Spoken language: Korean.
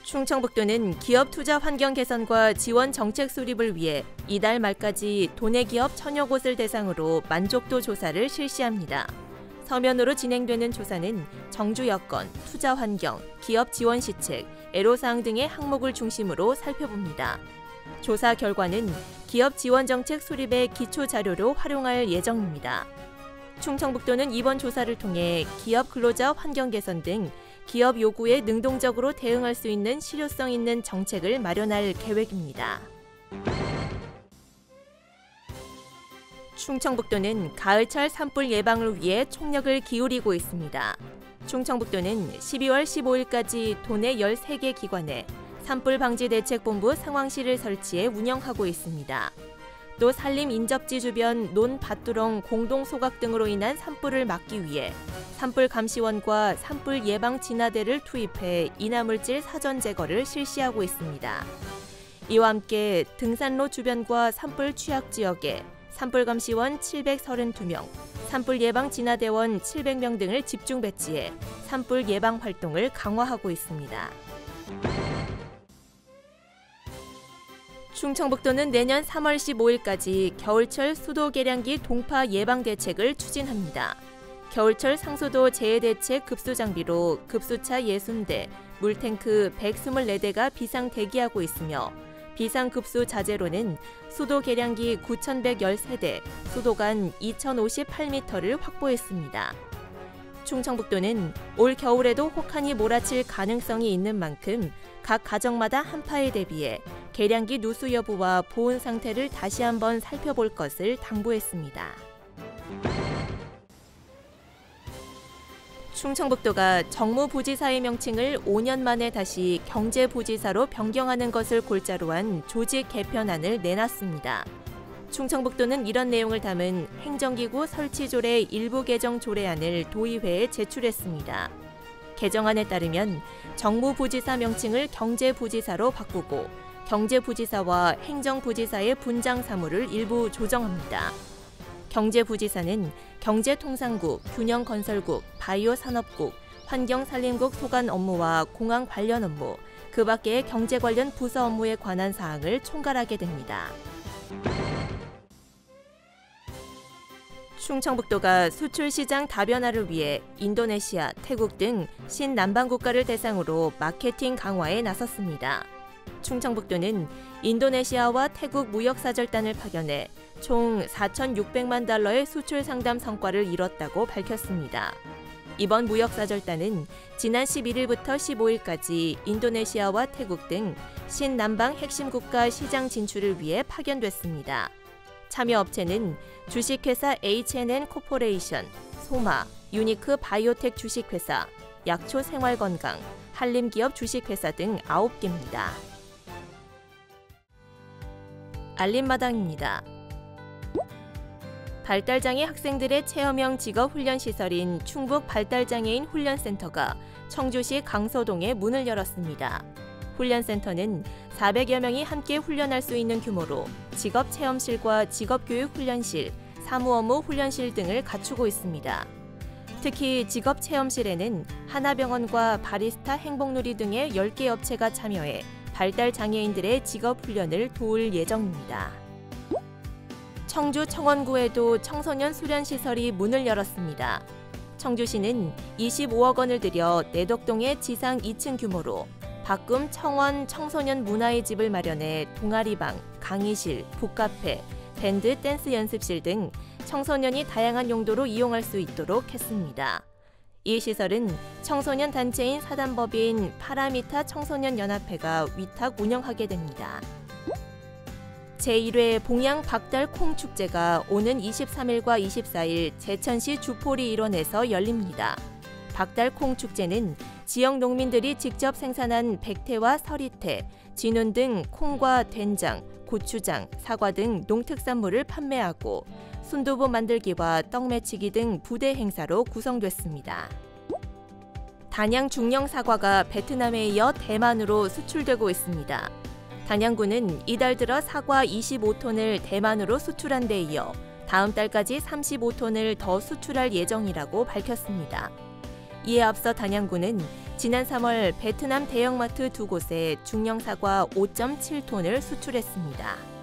충청북도는 기업 투자 환경 개선과 지원 정책 수립을 위해 이달 말까지 도내 기업 1000여 곳을 대상으로 만족도 조사를 실시합니다. 서면으로 진행되는 조사는 정주 여건, 투자 환경, 기업 지원 시책, 애로사항 등의 항목을 중심으로 살펴봅니다. 조사 결과는 기업 지원 정책 수립의 기초 자료로 활용할 예정입니다. 충청북도는 이번 조사를 통해 기업 근로자 환경 개선 등 기업 요구에 능동적으로 대응할 수 있는 실효성 있는 정책을 마련할 계획입니다. 충청북도는 가을철 산불 예방을 위해 총력을 기울이고 있습니다. 충청북도는 12월 15일까지 도내 13개 기관에 산불방지대책본부 상황실을 설치해 운영하고 있습니다. 또 산림 인접지 주변 논, 밭두렁, 공동 소각 등으로 인한 산불을 막기 위해 산불 감시원과 산불 예방 진화대를 투입해 인화물질 사전 제거를 실시하고 있습니다. 이와 함께 등산로 주변과 산불 취약 지역에 산불 감시원 732명, 산불 예방 진화대원 700명 등을 집중 배치해 산불 예방 활동을 강화하고 있습니다. 충청북도는 내년 3월 15일까지 겨울철 수도 계량기 동파 예방 대책을 추진합니다. 겨울철 상수도 재해대책 급수장비로 급수차 60대, 물탱크 124대가 비상 대기하고 있으며 비상급수 자재로는 수도 계량기 9,113대, 수도관 2,058m를 확보했습니다. 충청북도는 올 겨울에도 혹한이 몰아칠 가능성이 있는 만큼 각 가정마다 한파에 대비해 계량기 누수 여부와 보온 상태를 다시 한번 살펴볼 것을 당부했습니다. 충청북도가 정무부지사의 명칭을 5년 만에 다시 경제부지사로 변경하는 것을 골자로 한 조직 개편안을 내놨습니다. 충청북도는 이런 내용을 담은 행정기구 설치조례 일부 개정 조례안을 도의회에 제출했습니다. 개정안에 따르면 정무부지사 명칭을 경제부지사로 바꾸고 경제부지사와 행정부지사의 분장 사무를 일부 조정합니다. 경제부지사는 경제통상국, 균형건설국, 바이오산업국, 환경산림국 소관 업무와 공항 관련 업무, 그 밖의 경제 관련 부서 업무에 관한 사항을 총괄하게 됩니다. 충청북도가 수출시장 다변화를 위해 인도네시아, 태국 등 신남방 국가를 대상으로 마케팅 강화에 나섰습니다. 충청북도는 인도네시아와 태국 무역사절단을 파견해 총 4,600만 달러의 수출 상담 성과를 이뤘다고 밝혔습니다. 이번 무역사절단은 지난 11일부터 15일까지 인도네시아와 태국 등 신남방 핵심 국가 시장 진출을 위해 파견됐습니다. 참여 업체는 주식회사 H&N 코퍼레이션, 소마, 유니크 바이오텍 주식회사, 약초 생활건강, 한림기업 주식회사 등 9개입니다. 알림마당입니다. 발달장애 학생들의 체험형 직업훈련시설인 충북 발달장애인 훈련센터가 청주시 강서동에 문을 열었습니다. 훈련센터는 400여 명이 함께 훈련할 수 있는 규모로 직업체험실과 직업교육훈련실, 사무업무 훈련실 등을 갖추고 있습니다. 특히 직업체험실에는 하나병원과 바리스타 행복누리 등의 10개 업체가 참여해 발달장애인들의 직업훈련을 도울 예정입니다. 청주 청원구에도 청소년 수련시설이 문을 열었습니다. 청주시는 25억 원을 들여 내덕동의 지상 2층 규모로 박금 청원 청소년 문화의 집을 마련해 동아리방, 강의실, 북카페, 밴드 댄스 연습실 등 청소년이 다양한 용도로 이용할 수 있도록 했습니다. 이 시설은 청소년 단체인 사단법인 파라미타 청소년연합회가 위탁 운영하게 됩니다. 제1회 봉양 박달 콩축제가 오는 23일과 24일 제천시 주포리 일원에서 열립니다. 박달 콩축제는 지역 농민들이 직접 생산한 백태와 서리태, 진운 등 콩과 된장, 고추장, 사과 등 농특산물을 판매하고 순두부 만들기와 떡 매치기 등 부대 행사로 구성됐습니다. 단양 중령 사과가 베트남에 이어 대만으로 수출되고 있습니다. 단양군은 이달 들어 사과 25톤을 대만으로 수출한 데 이어 다음 달까지 35톤을 더 수출할 예정이라고 밝혔습니다. 이에 앞서 단양군은 지난 3월 베트남 대형마트 2곳에 중형 사과 5.7톤을 수출했습니다.